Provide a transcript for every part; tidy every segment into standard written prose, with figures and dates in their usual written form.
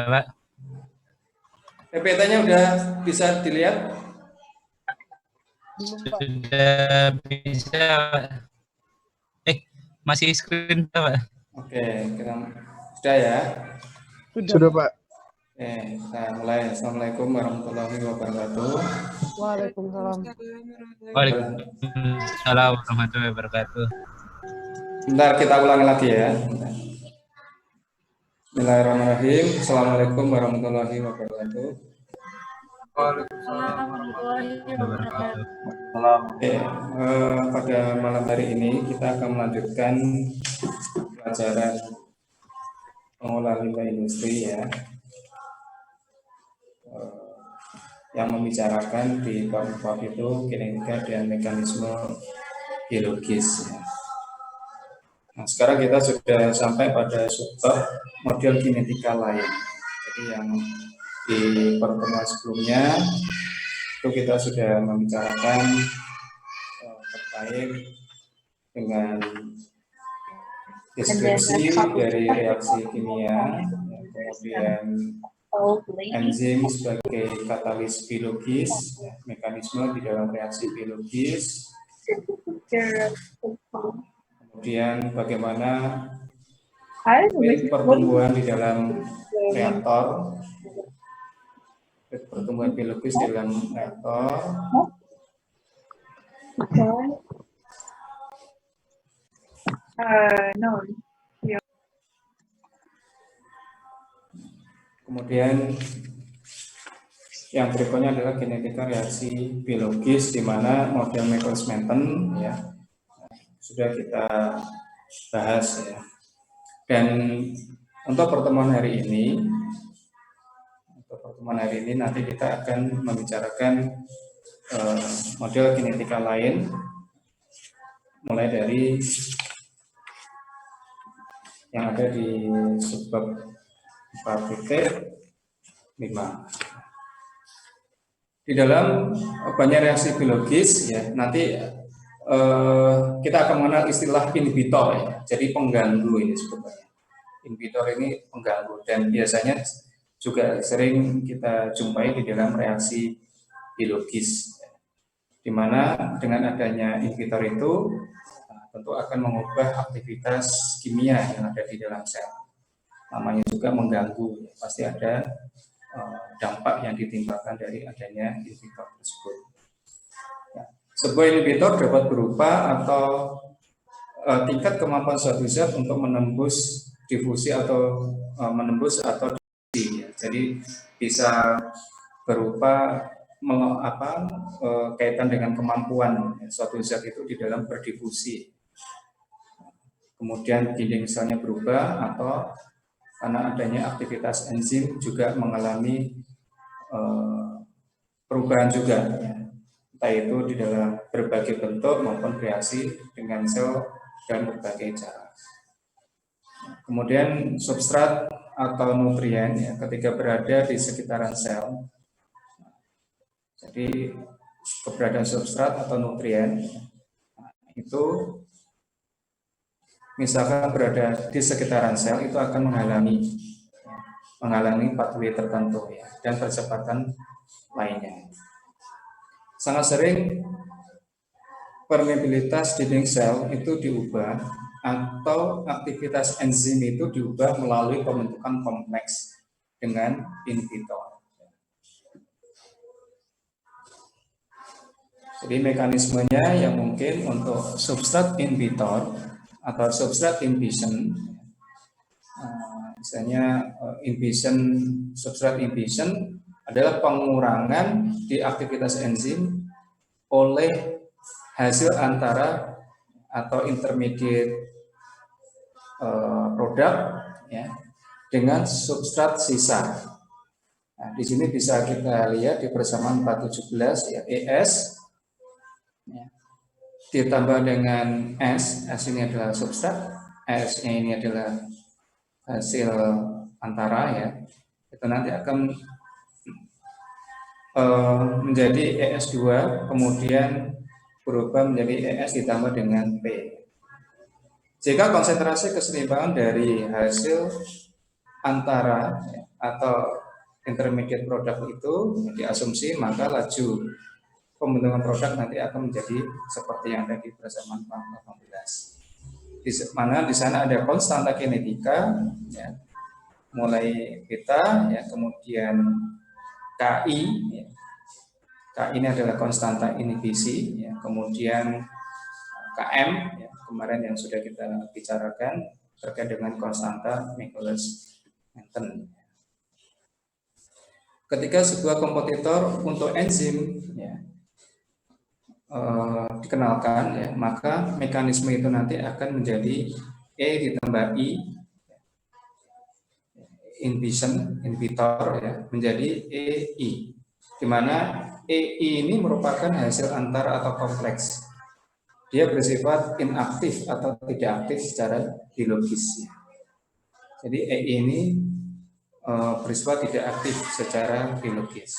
Pak. PPT-nya udah bisa dilihat? Sudah bisa, Pak. Masih screen, Pak. Oke, kita sudah ya? Sudah, Pak. Oke, kita mulai. Assalamualaikum warahmatullahi wabarakatuh. Waalaikumsalam. Waalaikumsalam warahmatullahi wabarakatuh. Bentar, kita ulangi lagi ya. Bismillahirrahmanirrahim. Assalamualaikum warahmatullahi wabarakatuh. Waalaikumsalam warahmatullahi wabarakatuh. Oke, pada malam hari ini kita akan melanjutkan pelajaran pengolahan limbah industri ya, yang membicarakan di bab itu kinetika dan mekanisme biologis. Ya. Nah, sekarang kita sudah sampai pada subbab model kinetika lain. Jadi yang di pertemuan sebelumnya itu kita sudah membicarakan terkait dengan deskripsi dari reaksi kimia, kemudian enzim sebagai katalis biologis, mekanisme di dalam reaksi biologis, kemudian bagaimana pertumbuhan di dalam reaktor, pertumbuhan biologis di dalam reaktor, kemudian yang berikutnya adalah kinetika reaksi biologis, di mana model Michaelis-Menten ya sudah kita bahas ya. Dan untuk pertemuan hari ini, nanti kita akan membicarakan model kinetika lain, mulai dari yang ada di subbab 4.5. Di dalam banyak reaksi biologis ya, nanti kita akan mengenal istilah inhibitor ya. Jadi pengganggu ini sebetulnya. Inhibitor ini pengganggu, dan biasanya juga sering kita jumpai di dalam reaksi biologis, di mana dengan adanya inhibitor itu tentu akan mengubah aktivitas kimia yang ada di dalam sel. Namanya juga mengganggu, pasti ada dampak yang ditimbulkan dari adanya inhibitor tersebut. Ya. Sebuah inhibitor dapat berupa atau tingkat kemampuan suatu zat untuk menembus difusi atau menembus atau difusi. Ya. Jadi bisa berupa kaitan dengan kemampuan suatu zat itu di dalam berdifusi. Kemudian dinding selnya berubah, atau karena adanya aktivitas enzim juga mengalami perubahan juga, ya. Entah itu di dalam berbagai bentuk maupun reaksi dengan sel dalam berbagai cara. Kemudian substrat atau nutrien ya, ketika berada di sekitaran sel. Jadi keberadaan substrat atau nutrien itu misalkan berada di sekitaran sel, itu akan menghalangi pathway tertentu ya, dan percepatan lainnya. Sangat sering permeabilitas dinding sel itu diubah, atau aktivitas enzim itu diubah melalui pembentukan kompleks dengan inhibitor. Jadi mekanismenya yang mungkin untuk substrat inhibitor atau substrat inhibition, misalnya substrat inhibition adalah pengurangan di aktivitas enzim oleh hasil antara atau intermediate produk ya, dengan substrat sisa. Nah, di sini bisa kita lihat di persamaan 417 ya, ES ya, ditambah dengan S ini adalah substrat, S ini adalah hasil antara ya, itu nanti akan menjadi ES2, kemudian berubah menjadi ES ditambah dengan P. Jika konsentrasi keseimbangan dari hasil antara atau intermediate produk itu diasumsi, maka laju pembentukan produk nanti akan menjadi seperti yang ada di persamaan paham 18. Mana di sana ada konstanta kinetika, ya, mulai beta, ya, kemudian KI, ya. KI ini adalah konstanta inhibisi, ya, kemudian KM, ya, kemarin yang sudah kita bicarakan terkait dengan konstanta Michaelis-Menten. Ketika sebuah kompetitor untuk enzim, ya, dikenalkan, ya, maka mekanisme itu nanti akan menjadi E ditambah I, inhibitor, ya, menjadi EI, di mana EI ini merupakan hasil antar atau kompleks. Dia bersifat inaktif atau tidak aktif secara biologis. Jadi EI ini bersifat tidak aktif secara biologis.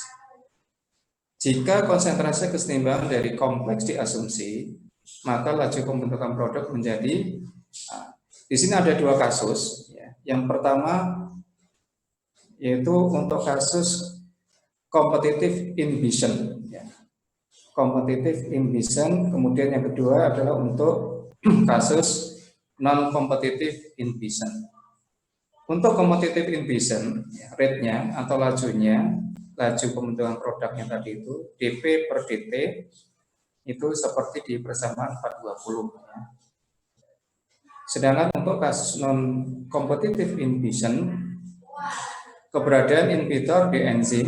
Jika konsentrasi kesetimbangan dari kompleks diasumsi, maka laju pembentukan produk menjadi, di sini ada dua kasus, ya. Yang pertama yaitu untuk kasus competitive inhibition, ya. Competitive inhibition. Kemudian yang kedua adalah untuk kasus non competitive inhibition. Untuk competitive inhibition, ya, rate-nya atau lajunya, laju pembentukan produknya tadi itu dP per dt itu seperti di persamaan 420, ya. Sedangkan untuk kasus non competitive inhibition, keberadaan inhibitor di enzim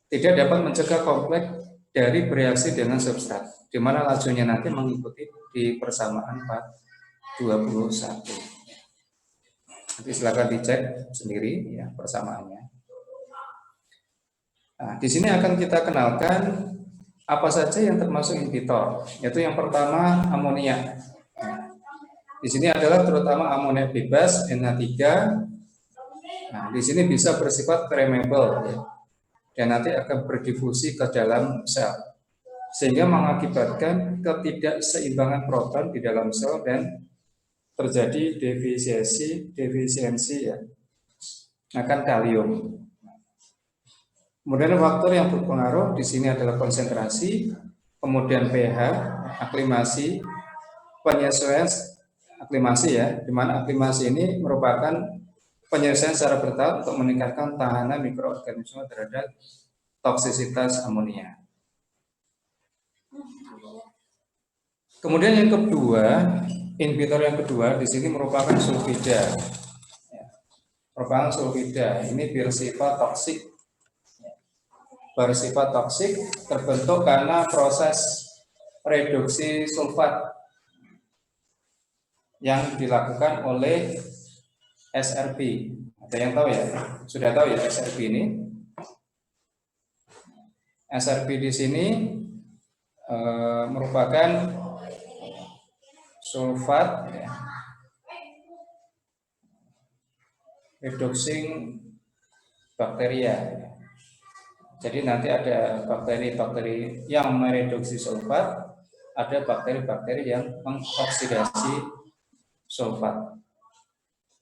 tidak dapat mencegah kompleks dari bereaksi dengan substrat, di mana lajunya nanti mengikuti di persamaan 421. Nanti silakan dicek sendiri, ya, persamaannya. Nah, di sini akan kita kenalkan apa saja yang termasuk inhibitor, yaitu yang pertama amonia. Di sini adalah terutama amonia bebas NH3. Nah, di sini bisa bersifat permeable, ya, dan nanti akan berdifusi ke dalam sel, sehingga mengakibatkan ketidakseimbangan proton di dalam sel dan terjadi defisiensi, ya, akan kalium. Kemudian faktor yang berpengaruh di sini adalah konsentrasi, kemudian pH, aklimasi, penyesuaian aklimasi, ya, di mana aklimasi ini merupakan penyesuaian secara bertahap untuk meningkatkan tahanan mikroorganisme terhadap toksisitas amonia. Kemudian yang kedua, inhibitor yang kedua di sini merupakan sulfida. Ya, merupakan sulfida. Ini bersifat toksik, terbentuk karena proses reduksi sulfat yang dilakukan oleh SRP. Ada yang tahu, ya? Sudah tahu, ya, SRP ini? SRP di sini merupakan sulfat, ya, reducing bakteria. Jadi nanti ada bakteri-bakteri yang mereduksi sulfat, ada bakteri-bakteri yang mengoksidasi sulfat.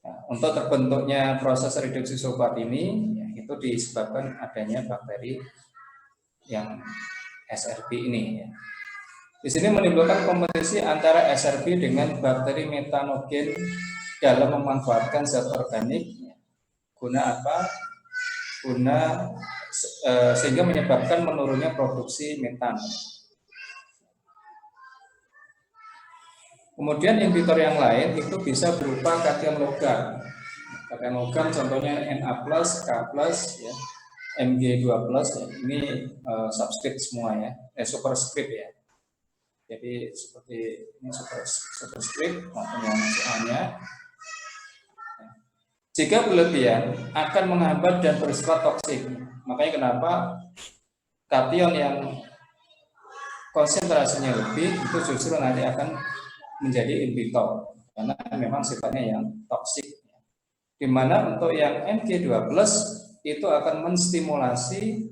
Nah, untuk terbentuknya proses reduksi sulfat ini, ya, itu disebabkan adanya bakteri yang SRP ini, ya. Di sini menimbulkan kompetisi antara SRP dengan bakteri metanogen dalam memanfaatkan zat organik, ya. Guna apa? Sehingga menyebabkan menurunnya produksi metan. Kemudian inhibitor yang lain itu bisa berupa kation logam. Kation logam contohnya Na+, K+, ya, Mg2+, ya. Ini subscript semua, ya, superscript, ya. Jadi seperti ini superscript maupun yang A-nya. Jika berlebihan akan menghambat dan bersifat toksik. Makanya kenapa kation yang konsentrasinya lebih itu justru nanti akan menjadi inhibitor karena memang sifatnya yang toksik. Di mana untuk yang Mg2+ itu akan menstimulasi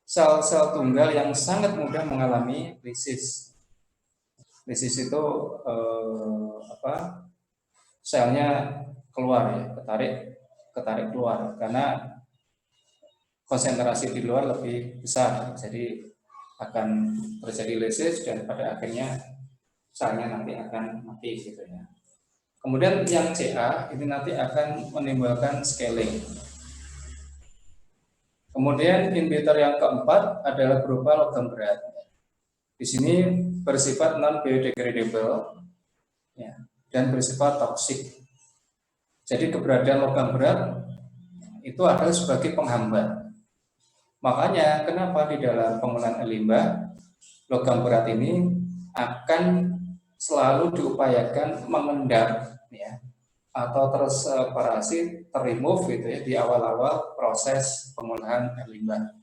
sel-sel tunggal yang sangat mudah mengalami lisis. Lisis itu selnya keluar, ya, ketarik keluar karena konsentrasi di luar lebih besar, jadi akan terjadi lysis dan pada akhirnya selnya nanti akan mati gitu ya. Kemudian yang CA ini nanti akan menimbulkan scaling. Kemudian inhibitor yang keempat adalah berupa logam berat. Di sini bersifat non biodegradable ya, dan bersifat toksik. Jadi keberadaan logam berat itu adalah sebagai penghambat. Makanya kenapa di dalam penggunaan limbah logam berat ini akan selalu diupayakan mengendap ya, atau terseparasi, terremove gitu ya di awal-awal proses pengolahan air limbah.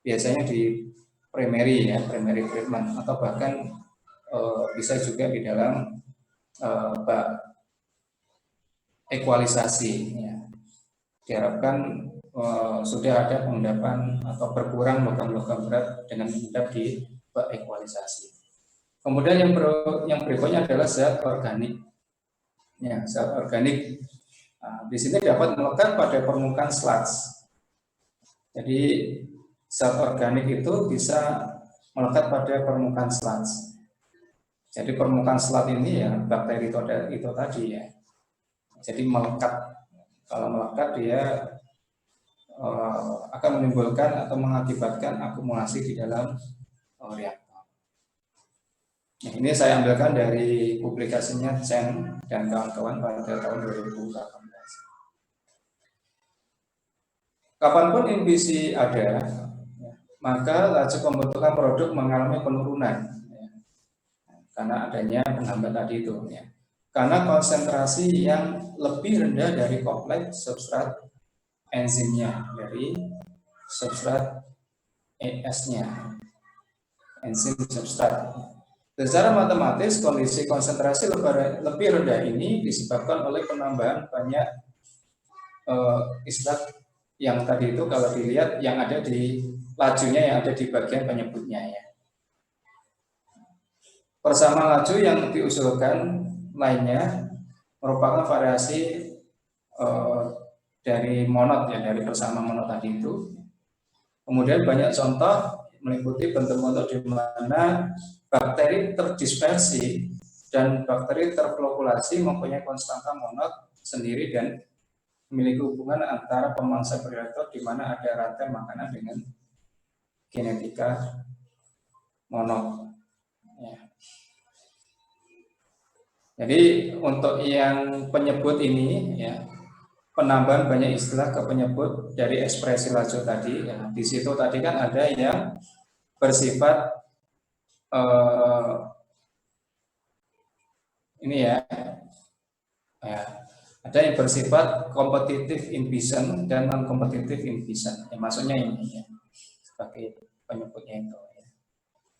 Biasanya di primary ya, primary treatment, atau bahkan bisa juga di dalam bak ekualisasi ya. Diharapkan sudah ada pengendapan atau berkurang logam-logam berat dengan mengendap di bak ekualisasi. Kemudian yang berikutnya adalah zat organik. Ya, zat organik di sini dapat melekat pada permukaan sludge. Jadi zat organik itu bisa melekat pada permukaan sludge. Jadi permukaan sludge ini ya bakteri itu tadi ya. Jadi melekat. Kalau melekat dia akan menimbulkan atau mengakibatkan akumulasi di dalam reaktor. Nah, ini saya ambilkan dari publikasinya Chen dan kawan-kawan pada tahun 2018. Kapanpun inhibisi ada, maka laju pembentukan produk mengalami penurunan ya, karena adanya penghambat tadi itu ya. Karena konsentrasi yang lebih rendah dari kompleks substrat enzimnya, dari substrat ES-nya, enzim substrat. Secara matematis, kondisi konsentrasi lebih rendah ini disebabkan oleh penambahan banyak istilah yang tadi itu kalau dilihat yang ada di lajunya yang ada di bagian penyebutnya ya. Persamaan laju yang diusulkan lainnya merupakan variasi dari monod ya, dari persamaan monod tadi itu. Kemudian banyak contoh meliputi bentuk-bentuk di mana bakteri terdispersi dan bakteri terflokulasi mempunyai konstanta monod sendiri dan memiliki hubungan antara pemangsa predator di mana ada rantai makanan dengan genetika monod. Ya. Jadi untuk yang penyebut ini ya, penambahan banyak istilah ke penyebut dari ekspresi laju tadi ya. Di situ tadi kan ada yang bersifat ini ya, ada yang bersifat competitive inhibition dan non competitive inhibition. Ya, maksudnya ini ya, sebagai penyebutnya itu. Ya.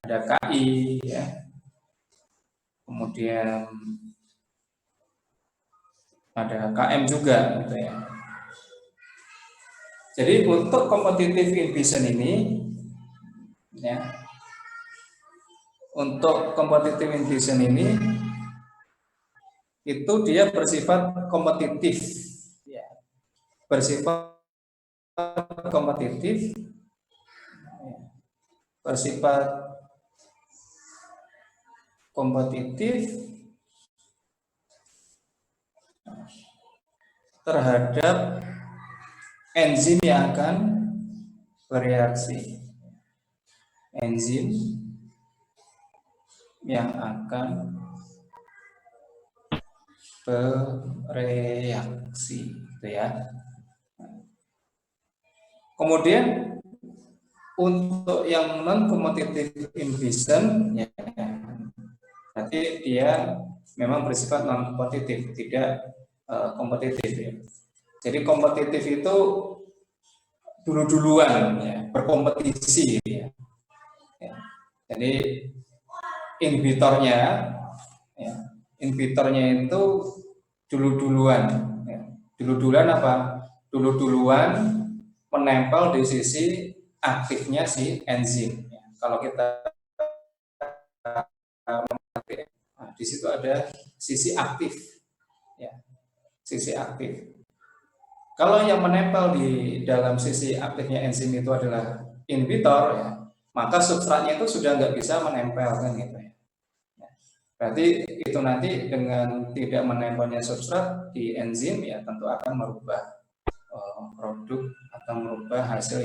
Ada KI ya, kemudian ada KM juga gitu ya. Jadi untuk competitive inhibition ini ya, untuk competitive inhibition ini itu dia bersifat kompetitif ya. Bersifat kompetitif ya. Bersifat kompetitif terhadap enzim yang akan bereaksi. Enzim yang akan bereaksi gitu ya. Kemudian untuk yang non competitive inhibition ya, berarti dia memang bersifat non kompetitif, tidak kompetitif ya. Jadi kompetitif itu dulu-duluan ya, berkompetisi ya. Jadi inhibitornya ya, inhibitornya itu dulu-duluan ya. Dulu-duluan apa? Dulu-duluan menempel di sisi aktifnya si enzim ya. Kalau kita nah, di situ ada sisi aktif ya. Sisi aktif. Kalau yang menempel di dalam sisi aktifnya enzim itu adalah inhibitor, ya, maka substratnya itu sudah nggak bisa menempel kan gitu ya. Berarti itu nanti dengan tidak menempelnya substrat di enzim ya tentu akan merubah produk atau merubah hasil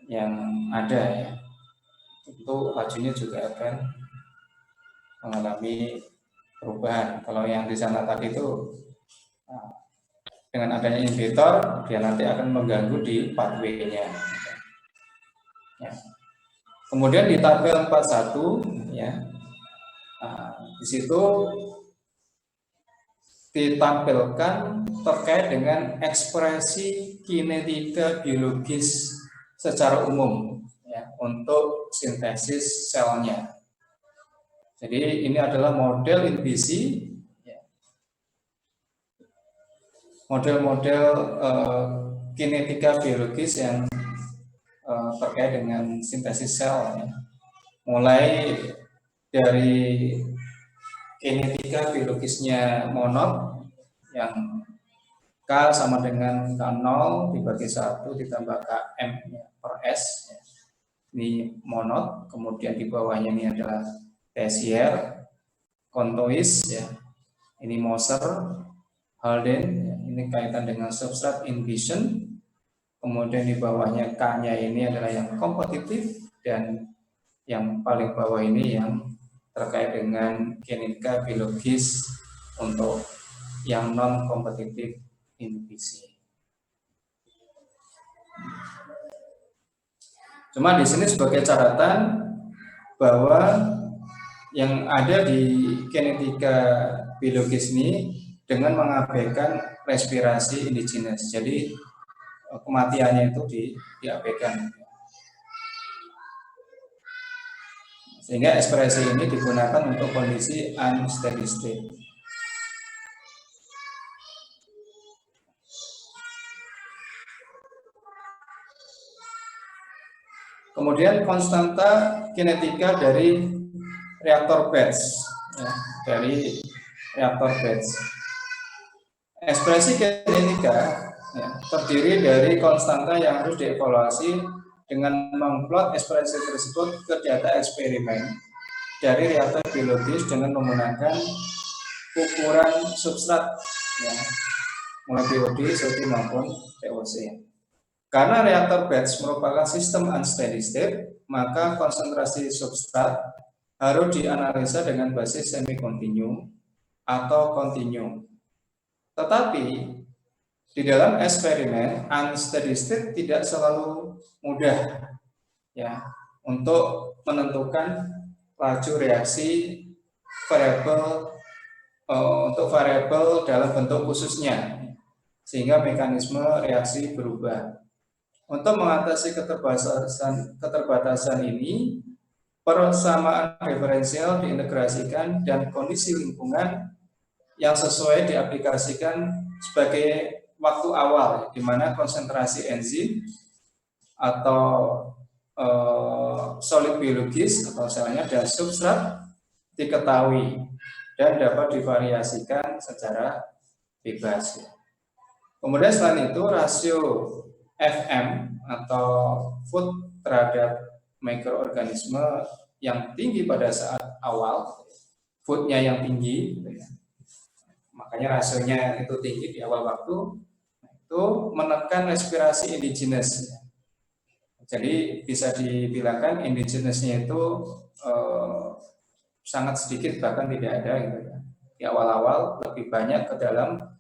yang ada ya. Itu lajunya juga akan mengalami perubahan. Kalau yang di sana tadi itu dengan adanya inhibitor dia nanti akan mengganggu di pathway-nya. Ya. Kemudian di tabel 41 ya. Di situ ditampilkan terkait dengan ekspresi kinetika biologis secara umum ya, untuk sintesis selnya. Jadi ini adalah model inhibisi, ya. Model-model kinetika biologis yang terkait dengan sintesis sel, ya. Mulai dari kinetika biologisnya monod yang K sama dengan K0 dibagi 1 ditambah Km per S, ya. Ini monod, kemudian di bawahnya ini adalah Tessier, Contois, ya. Ini Moser, Halden, ya. Ini kaitan dengan substrat inhibition. Kemudian di bawahnya K-nya ini adalah yang kompetitif, dan yang paling bawah ini yang terkait dengan kinetika biologis untuk yang non kompetitif inhibisi. Cuma di sini sebagai catatan bahwa yang ada di kinetika biologis ini dengan mengabaikan respirasi indigenous. Jadi kematiannya itu diabaikan. Sehingga ekspresi ini digunakan untuk kondisi unsteady state. Kemudian konstanta kinetika dari reaktor batch, ya, dari reaktor batch. Ekspresi kinetika ya, terdiri dari konstanta yang harus dievaluasi dengan memplot ekspresi tersebut ke data eksperimen dari reaktor biologis dengan menggunakan ukuran substrat, ya, mulai BOD, COD maupun TOC. Karena reaktor batch merupakan sistem unsteady state, maka konsentrasi substrat harus dianalisa dengan basis semi-kontinu atau kontinu. Tetapi di dalam eksperimen unsteady state tidak selalu mudah ya untuk menentukan laju reaksi variabel untuk variabel dalam bentuk khususnya, sehingga mekanisme reaksi berubah. Untuk mengatasi keterbatasan ini, persamaan diferensial diintegrasikan dan kondisi lingkungan yang sesuai diaplikasikan sebagai waktu awal, di mana konsentrasi enzim atau solid biologis atau selnya dan substrat diketahui dan dapat divariasikan secara bebas. Kemudian selain itu rasio FM atau food terhadap mikroorganisme yang tinggi pada saat awal, foodnya yang tinggi, makanya rasionya itu tinggi di awal waktu, itu menekan respirasi indigenous. Jadi bisa dibilangkan indigenousnya itu sangat sedikit, bahkan tidak ada gitu ya. Di awal-awal lebih banyak ke dalam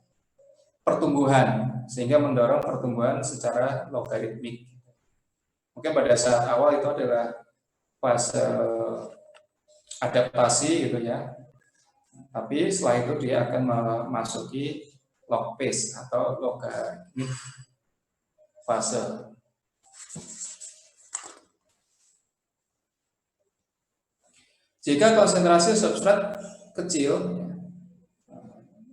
pertumbuhan, sehingga mendorong pertumbuhan secara logaritmik. Mungkin pada saat awal itu adalah fase adaptasi gitu ya. Tapi setelah itu dia akan memasuki log phase atau logaritmik fase. Jika konsentrasi substrat kecil,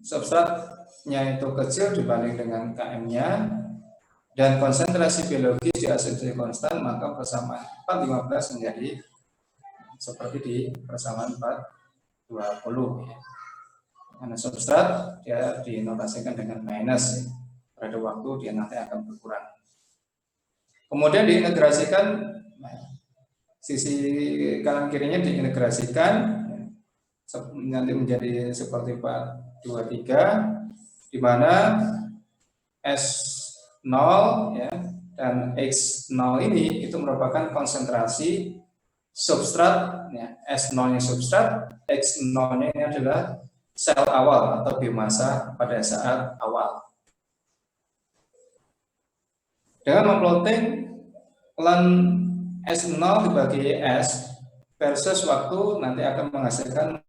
substratnya itu kecil dibanding dengan KM-nya, dan konsentrasi biologis diasumsi konstan, maka persamaan 415 menjadi seperti di persamaan 420. Ya. Karena substrat dia dinotasikan dengan minus, ya. pada waktu dia nanti akan berkurang. Kemudian diintegrasikan, sisi kanan kirinya diintegrasikan nanti menjadi seperti 423, di mana S0 ya dan X0 ini itu merupakan konsentrasi substrat ya. S0-nya substrat, X0-nya ini adalah sel awal atau biomasa pada saat awal. Dengan memplotting ln S0 dibagi S versus waktu nanti akan menghasilkan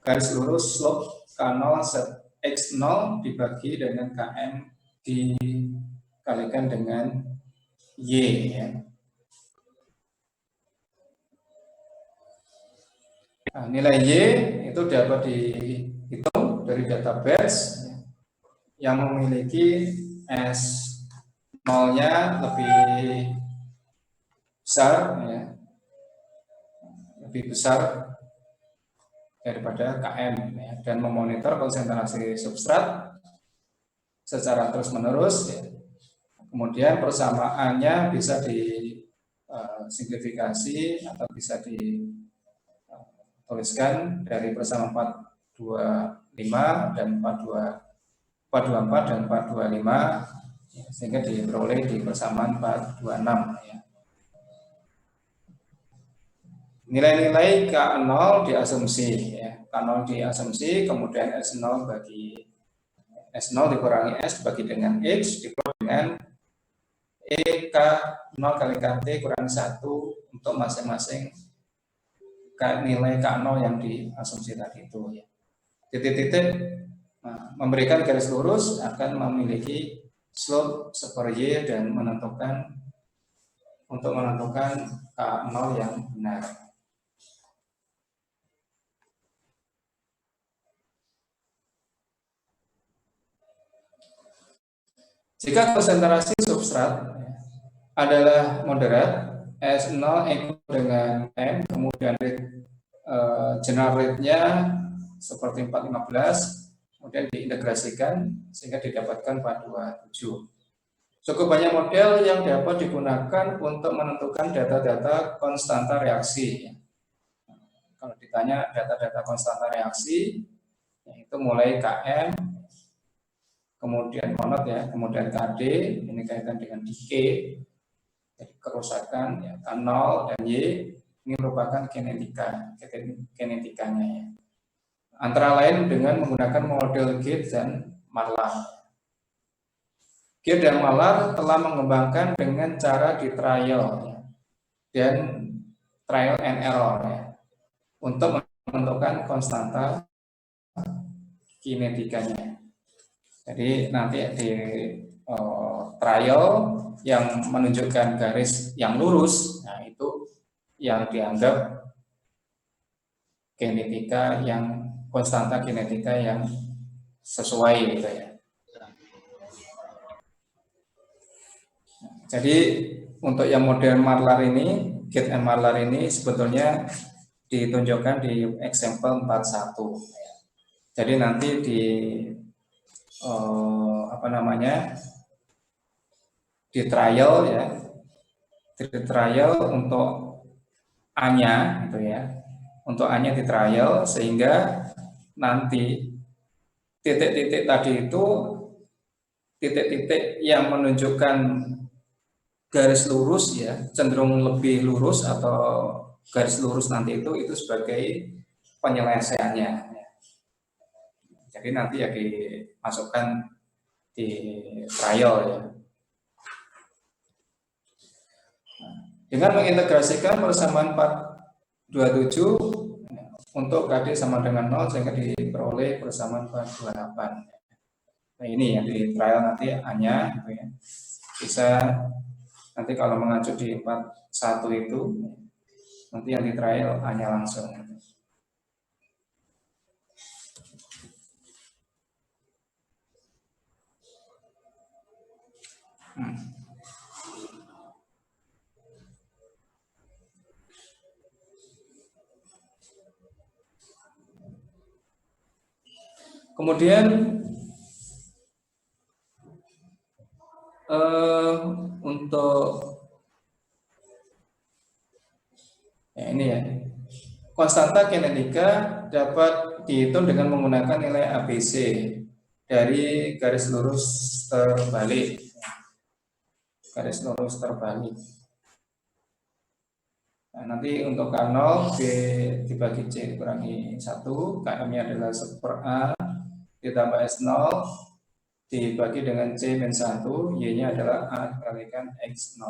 garis lurus slope K0 set X0 dibagi dengan Km dikalikan dengan Y ya. Nah, nilai Y itu dapat dihitung dari database yang memiliki S0-nya lebih besar ya, lebih besar daripada KM ya, dan memonitor konsentrasi substrat secara terus-menerus ya. Kemudian persamaannya bisa disimplifikasi atau bisa dituliskan dari persamaan 425 dan 424 dan 425 ya, sehingga diperoleh di persamaan 426 ya. Nilai-nilai K0 diasumsi ya. K0 diasumsi, kemudian S0 bagi S0 dikurangi S dibagi dengan X dikurang dengan K0 kali KT kurangi 1 untuk masing-masing nilai K0 yang diasumsi tadi itu ya. Titik-titik memberikan garis lurus akan memiliki slope super Y dan menentukan K0 yang benar. Jika konsentrasi substrat adalah moderat, S0 equal dengan M, kemudian general rate-nya seperti 415, kemudian diintegrasikan sehingga didapatkan 427. Cukup banyak model yang dapat digunakan untuk menentukan data-data konstanta reaksi. Kalau ditanya data-data konstanta reaksi, yaitu mulai Km, kemudian konot ya, kemudian KD, ini kaitan dengan decay, jadi kerusakan ya, K0 dan Y, ini merupakan kinetikanya ya. Antara lain dengan menggunakan model Gibbs dan Marlar. Gibbs dan Marlar telah mengembangkan dengan cara di trial ya, dan trial and error ya, untuk menentukan konstanta kinetikanya. Jadi nanti di trial yang menunjukkan garis yang lurus, nah itu yang dianggap kinetika yang konstanta kinetika yang sesuai gitu ya. Jadi untuk yang model Marlar ini, Gibbs and Marlar ini sebetulnya ditunjukkan di example 41. Jadi nanti di di trial ya, di trial untuk A-nya gitu ya, untuk A-nya di trial sehingga nanti titik-titik tadi itu titik-titik yang menunjukkan garis lurus ya, cenderung lebih lurus atau garis lurus nanti itu sebagai penyelesaiannya. Jadi nanti ya dimasukkan di trial ya. Dengan mengintegrasikan persamaan 427 untuk KD sama dengan 0 sehingga diperoleh persamaan 428. Nah ini yang di trial nanti A-nya gitu ya. Bisa nanti kalau mengacu di 41 itu nanti yang di trial A-nya langsung. Kemudian Untuk ya ini ya, konstanta kinetika dapat dihitung dengan menggunakan nilai ABC dari garis lurus terbalik. Garis lurus terbalik. Nah, nanti untuk K0 B dibagi C dikurangi 1, KM-nya adalah 1/A ditambah S0 dibagi dengan C min 1, Y-nya adalah A dikalikan X0.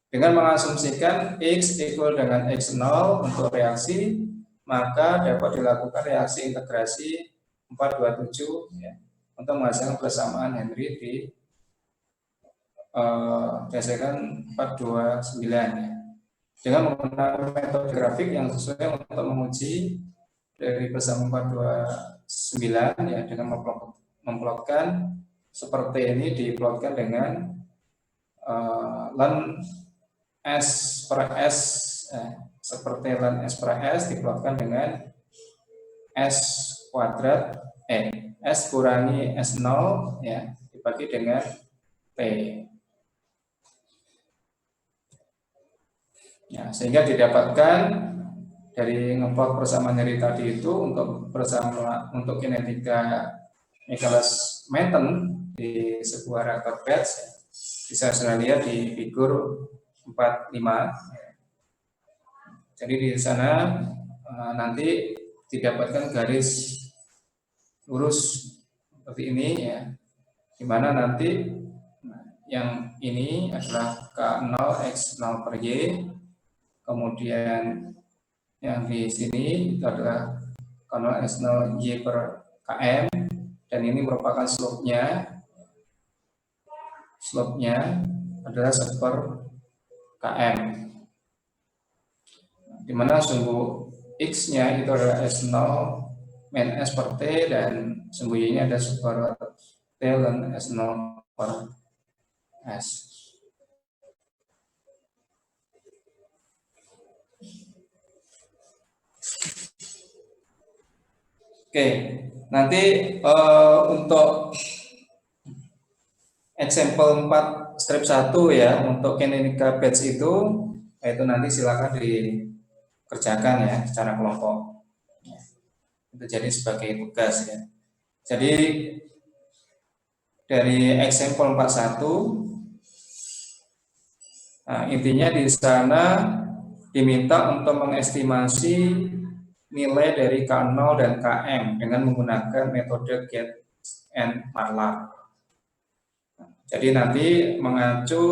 Dengan mengasumsikan X equal dengan X0 untuk reaksi, maka dapat dilakukan reaksi integrasi 427 ya, untuk menghasilkan persamaan Henry di berdasarkan 429 ya. Dengan menggunakan metode grafik yang sesuai untuk menguji dari persamaan 429 ya, dengan memplotkan seperti ini, diplotkan dengan ln S per S seperti ln S per S diplotkan dengan S kuadrat S kurangi S0 ya dibagi dengan T ya, sehingga didapatkan dari ngeplot persamaan Henry tadi itu untuk untuk kinetika Nicholas Menten di sebuah reaktor batch ya. Bisa saya lihat di figur 45. Jadi di sana nanti didapatkan garis lurus seperti ini ya, di mana nanti yang ini adalah K0 X0 per Y, kemudian yang di sini itu adalah K0 X0 Y per KM, dan ini merupakan slope-nya adalah 1 per KM, di mana sumbu X-nya itu adalah S0 min S per T, dan sumbu Y-nya ada 1 per T dan S0 per S. Oke, nanti untuk example 4 strip 1 ya, untuk kinetika batch itu nanti silakan dikerjakan ya secara kelompok ya. Itu jadi sebagai tugas ya. Jadi dari example 41 intinya di sana diminta untuk mengestimasi nilai dari K0 dan KM dengan menggunakan metode Get and Marlar. Jadi nanti mengacu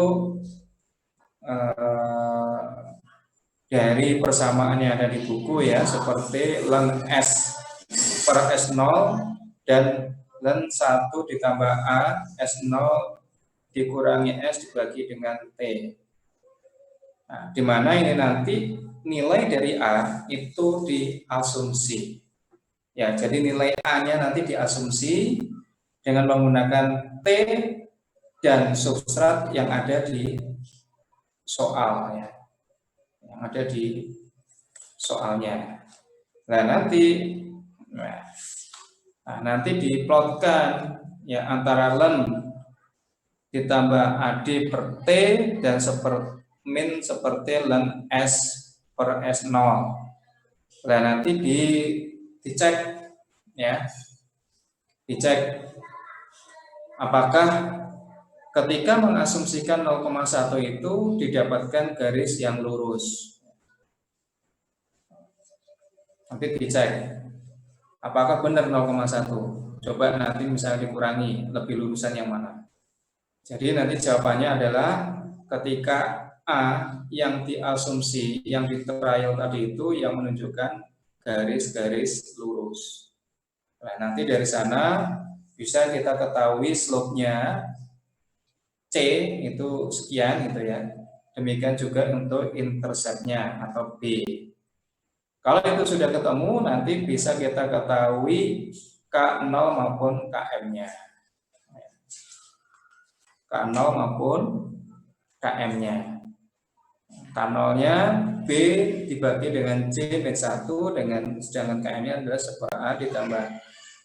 dari persamaan yang ada di buku ya, seperti ln S per S0 dan ln 1 ditambah A S0 dikurangi S dibagi dengan T. Nah, di mana ini nanti nilai dari A itu diasumsi. Ya, jadi nilai A-nya nanti diasumsi dengan menggunakan T dan substrat yang ada di soal ya, yang ada di soalnya. Nah nanti diplotkan ya antara ln ditambah AD per T dan min seperti ln S per S0. Nah nanti dicek ya, dicek apakah ketika mengasumsikan 0,1 itu didapatkan garis yang lurus. Nanti dicek apakah benar 0,1. Coba nanti misalnya dikurangi, lebih lurusan yang mana. Jadi nanti jawabannya adalah ketika A yang diasumsi, yang di trial tadi itu yang menunjukkan garis-garis lurus. Nah, nanti dari sana bisa kita ketahui slope-nya C itu sekian gitu ya. Demikian juga untuk intercept-nya atau B. Kalau itu sudah ketemu, nanti bisa kita ketahui K0 maupun KM-nya. K0 maupun KM-nya. K0-nya B dibagi dengan C min 1 dengan sedangkan KM-nya adalah 1 per A ditambah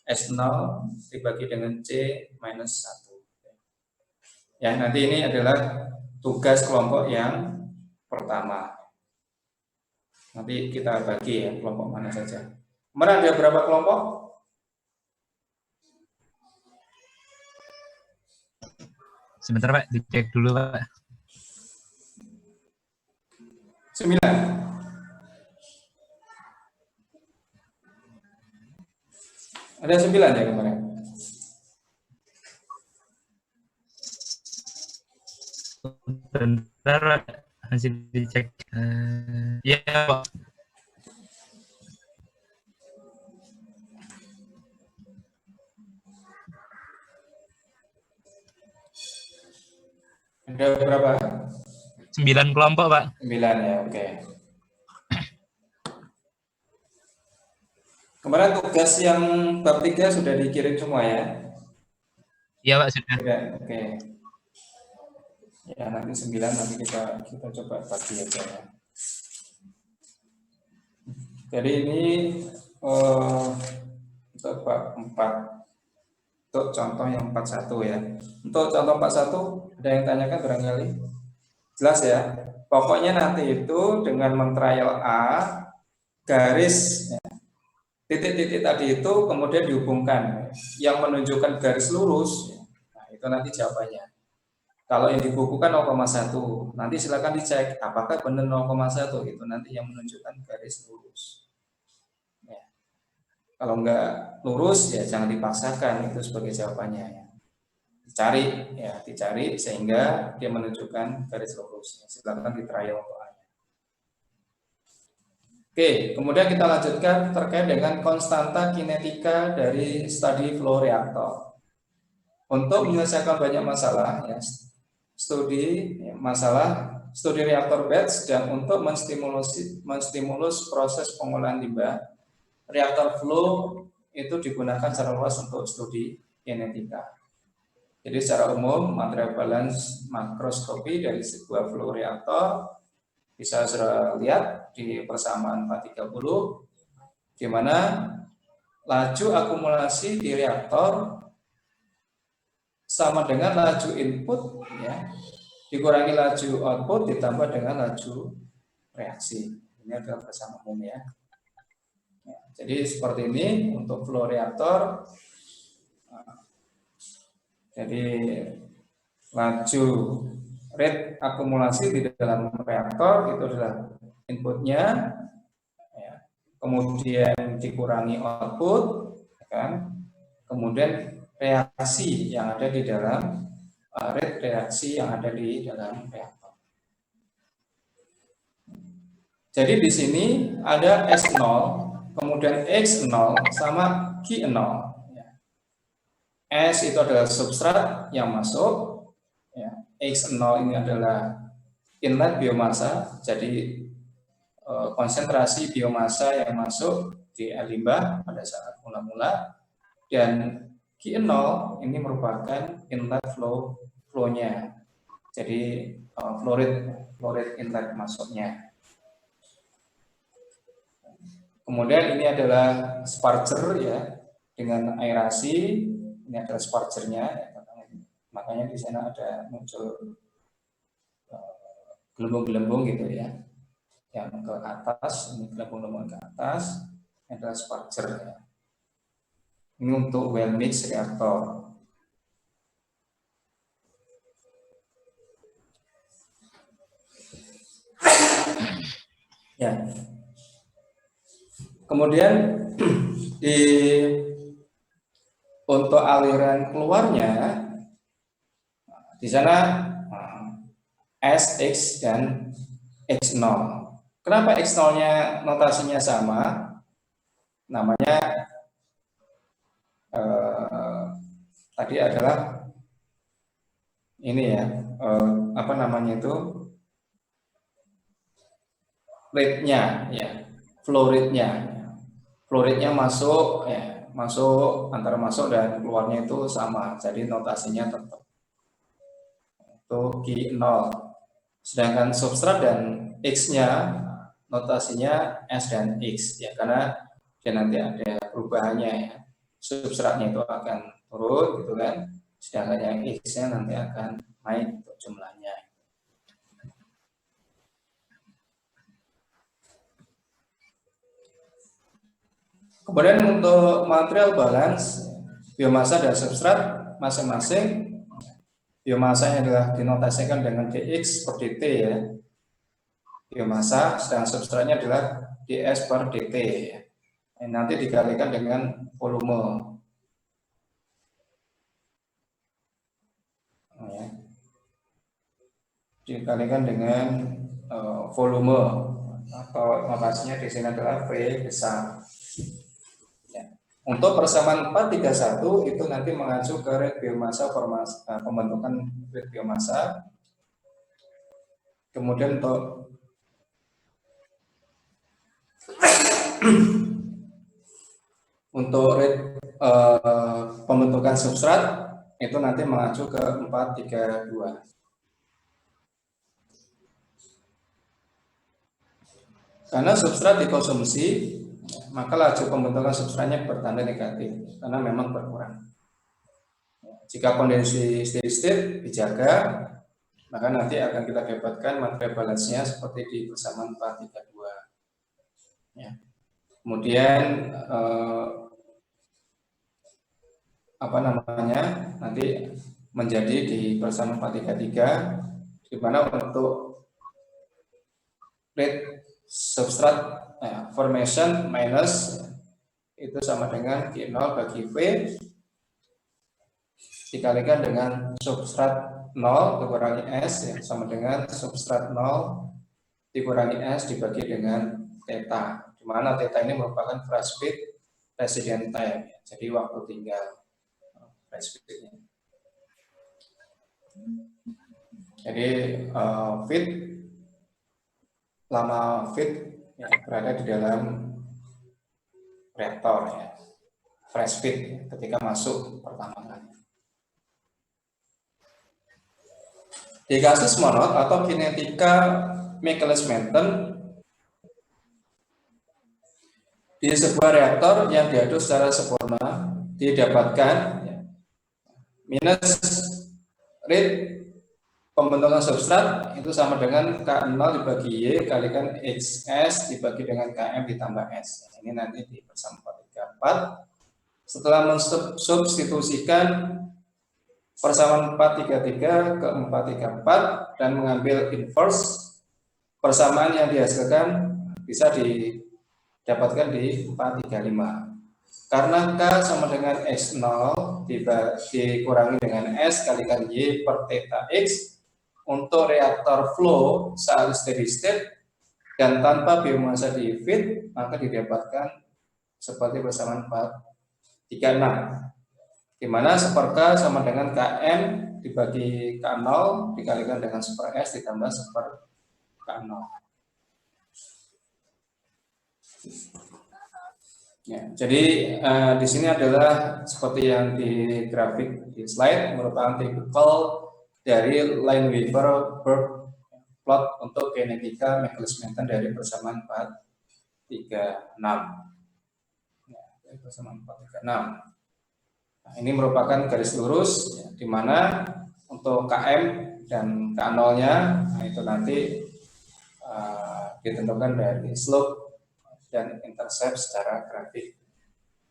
S0 dibagi dengan C minus 1. Ya, nanti ini adalah tugas kelompok yang pertama. Nanti kita bagi ya kelompok mana saja. Kemarin ada berapa kelompok? Sebentar Pak, dicek dulu Pak. 9. Ada 9 ya kemarin? Sebentar Pak, masih dicek. Ya Pak. Ada berapa? 9 kelompok Pak. 9 ya, oke. Kemarin tugas yang bab 3 sudah dikirim semua ya? Iya Pak, sudah. Sudah, oke. Ya, nanti 9 nanti kita coba bagi aja ya. Jadi ini untuk bab 4. Untuk contoh yang 41 ya. Untuk contoh 41 ada yang tanyakan barangkali? Jelas ya. Pokoknya nanti itu dengan men-trial A garis ya, titik-titik tadi itu kemudian dihubungkan yang menunjukkan garis lurus. Nah, itu nanti jawabannya. Kalau yang dibukukan 0,1, nanti silakan dicek apakah benar 0,1 itu nanti yang menunjukkan garis lurus. Ya. Kalau enggak lurus ya jangan dipaksakan itu sebagai jawabannya ya. Dicari sehingga dia menunjukkan garis lurus. Silakan di-trial untuk A. Oke, kemudian kita lanjutkan terkait dengan konstanta kinetika dari study flow reactor. Untuk menyelesaikan banyak masalah ya, studi reaktor batch dan untuk menstimulus proses pengolahan limbah, reaktor flow itu digunakan secara luas untuk studi kinetika. Jadi secara umum material balance makroskopi dari sebuah flow reaktor bisa saudara lihat di persamaan 430 di mana laju akumulasi di reaktor sama dengan laju input ya dikurangi laju output ditambah dengan laju reaksi. Ini adalah persamaan umum ya. Jadi seperti ini untuk flow reaktor. Jadi laju rate akumulasi di dalam reaktor itu adalah inputnya, ya. Kemudian dikurangi output, kan? Kemudian reaksi yang ada di dalam rate reaksi yang ada di dalam reaktor. Jadi di sini ada S0, kemudian X0 sama Q0. S itu adalah substrat yang masuk, ya. X0 ini adalah inlet biomasa, jadi konsentrasi biomasa yang masuk di air limbah pada saat mula-mula, dan Q0 ini merupakan inlet flow-nya, jadi fluid inlet masuknya. Kemudian ini adalah sparger ya dengan aerasi. Ini adalah spargernya, makanya di sana ada muncul gelembung-gelembung gitu ya, yang ke atas, ini gelembung-gelembung ke atas, ini adalah sparger ya. Ini untuk well mix reaktor. Ya. Kemudian untuk aliran keluarnya di sana S, X, dan X0. Kenapa X0-nya notasinya sama? Namanya tadi adalah ini ya, apa namanya itu? Rate-nya ya, flow rate-nya. Flow rate-nya masuk ya, antara masuk dan keluarnya itu sama, jadi notasinya tetap itu Q0. Sedangkan substrat dan X-nya notasinya S dan X ya, karena dia nanti ada perubahannya ya. Substratnya itu akan turun gitu kan, sedangkan yang X-nya nanti akan naik untuk jumlahnya. Kemudian untuk material balance, biomasa dan substrat masing-masing, biomasanya adalah dinotasikan dengan dx per dt ya, biomasa, sedangkan substratnya adalah ds per dt ya. Nanti dikalikan dengan volume. Ya. Dikalikan dengan volume atau notasinya di sini adalah V besar. Untuk persamaan 431 itu nanti mengacu ke rate biomasa pembentukan rate biomasa. Kemudian untuk rate pembentukan substrat itu nanti mengacu ke 432. Karena substrat dikonsumsi, maka laju pembentukan substratnya bertanda negatif karena memang berkurang. Jika kondisi steady state dijaga, maka nanti akan kita dapatkan material balance-nya seperti di persamaan 432. Ya. Kemudian nanti menjadi di persamaan 433, di mana untuk rate substrat formation minus itu sama dengan Q0 bagi V dikalikan dengan substrat 0 dikurangi S yang sama dengan substrat 0 dikurangi S dibagi dengan theta, di mana theta ini merupakan phase speed resident time, jadi waktu tinggal phase speednya. Jadi feed lama feed ya, berada di dalam reaktor ya, fresh feed ya, ketika masuk pertama kali. Di kasus monod atau kinetika Michaelis-Menten, di sebuah reaktor yang diaduk secara sempurna didapatkan ya, minus rate pembentukan substrat itu sama dengan K0 dibagi Y kalikan XS dibagi dengan KM ditambah S. Ini nanti di persamaan 434. Setelah mensubstitusikan persamaan 433 ke 434 dan mengambil inverse, persamaan yang dihasilkan bisa didapatkan di 435. Karena K sama dengan X0 dikurangi dengan S kalikan Y per theta X, untuk reaktor flow saat steady state dan tanpa biomasa di feed, maka didapatkan seperti persamaan 436, di mana 1/K sama dengan Km dibagi K0 dikalikan dengan 1/S ditambah 1/K0. Ya, jadi di sini adalah seperti yang di grafik di slide, merupakan tipikal dari Lineweaver Burke plot untuk kinetika Michaelis-Menten dari persamaan 436. Ya, dari persamaan 436. Nah, ini merupakan garis lurus ya, di mana untuk KM dan K0-nya nah itu nanti ditentukan dari slope dan intercept secara grafik.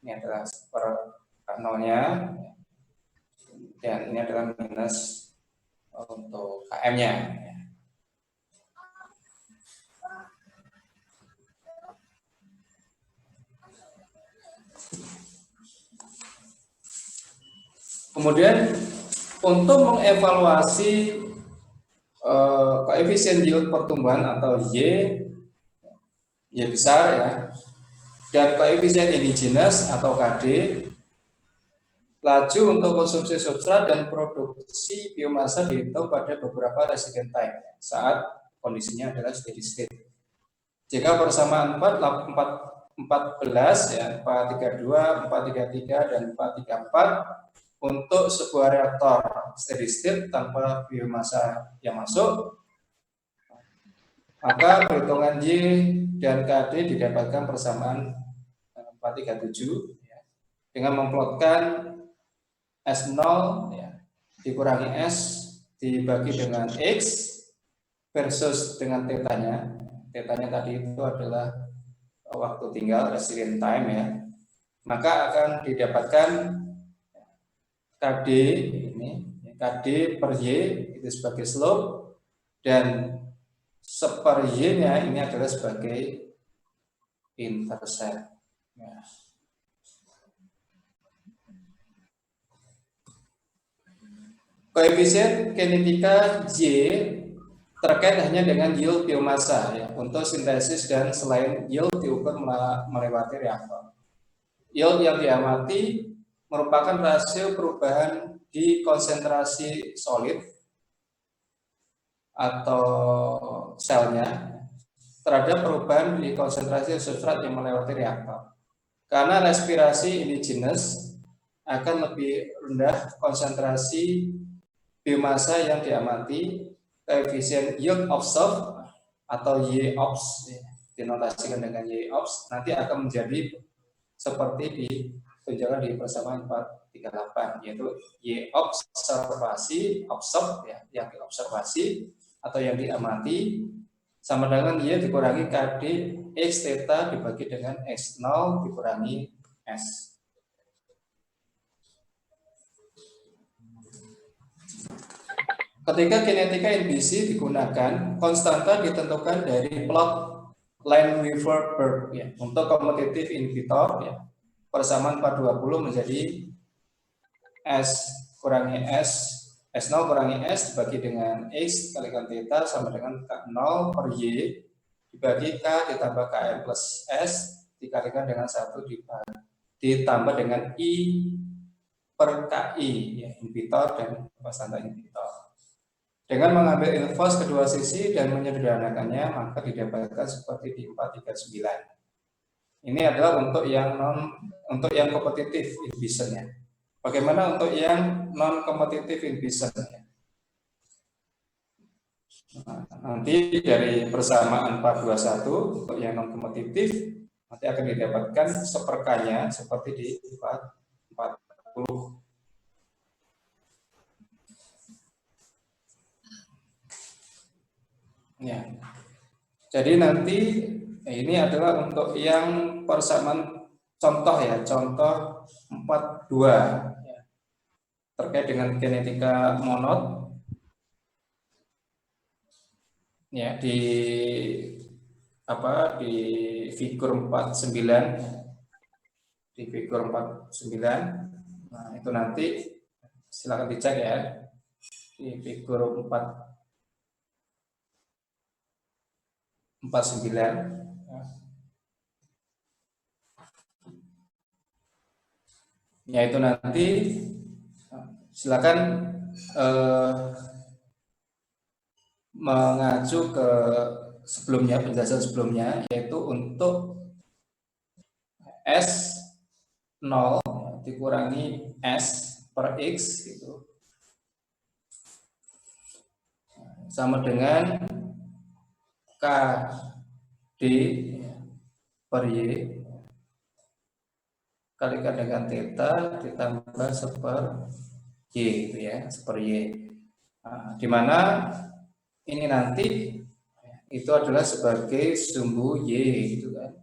Ini adalah per K0-nya dan ini adalah minus untuk KM-nya. Kemudian untuk mengevaluasi koefisien yield pertumbuhan atau Y besar ya, dan koefisien indigenous atau KD, laju untuk konsumsi substrat dan produksi biomasa dihitung pada beberapa resident time saat kondisinya adalah steady state. Jika persamaan 14 ya, 432, 433 dan 434 untuk sebuah reaktor steady state tanpa biomasa yang masuk, maka perhitungan Y dan KD didapatkan persamaan 437 ya, dengan memplotkan S0 ya, dikurangi S dibagi dengan X versus dengan tetanya. Tetanya tadi itu adalah waktu tinggal, resident time ya. Maka akan didapatkan KD ini, KD per Y itu sebagai slope, dan seper Y-nya ini adalah sebagai intercept. Ya. Koefisien kinetika Y terkait hanya dengan yield biomasa ya, untuk sintesis dan selain yield diukur melewati reaktor. Yield yang diamati merupakan rasio perubahan di konsentrasi solid atau selnya terhadap perubahan di konsentrasi substrat yang melewati reaktor. Karena respirasi indigenous akan lebih rendah konsentrasi biomasa yang diamati, koefisien yield observed atau Y-obs dinotasikan dengan Y-obs nanti akan menjadi seperti ditunjukkan di persamaan 438, yaitu Y observasi, observe ya, yang diobservasi atau yang diamati sama dengan Y dikurangi KD X theta dibagi dengan X0 dikurangi S. Ketika kinetika NBC digunakan, konstanta ditentukan dari plot line Weaver-Berg ya. Untuk kompetitif inhibitor ya, persamaan 420 menjadi S kurangi S, S0 kurangi S dibagi dengan X kalikan theta sama dengan K0 per Y dibagi K ditambah KM plus S dikalikan dengan 1 ditambah dengan I per KI ya, inhibitor dan konstanta inhibitor. Dengan mengambil inverse kedua sisi dan menyederhanakannya, maka didapatkan seperti di 439. Ini adalah untuk yang kompetitif inhibition-nya. Bagaimana untuk yang non kompetitif inhibition-nya? Nah, nanti dari persamaan 421 untuk yang non kompetitif nanti akan didapatkan seperkanya seperti di 440. Ya. Jadi nanti ini adalah untuk yang persamaan contoh ya, contoh 42 ya, terkait dengan kinetika monod ya di figur 49 di figur 49. Nah, itu nanti silakan dicek ya di figur 49. Yaitu nanti silakan mengacu ke sebelumnya, penjelasan sebelumnya, yaitu untuk S0 dikurangi S per X gitu sama dengan KD per Y kalikan dengan theta ditambah seper Y gitu ya, seper Y. Nah, di mana ini nanti itu adalah sebagai sumbu Y gitu kan.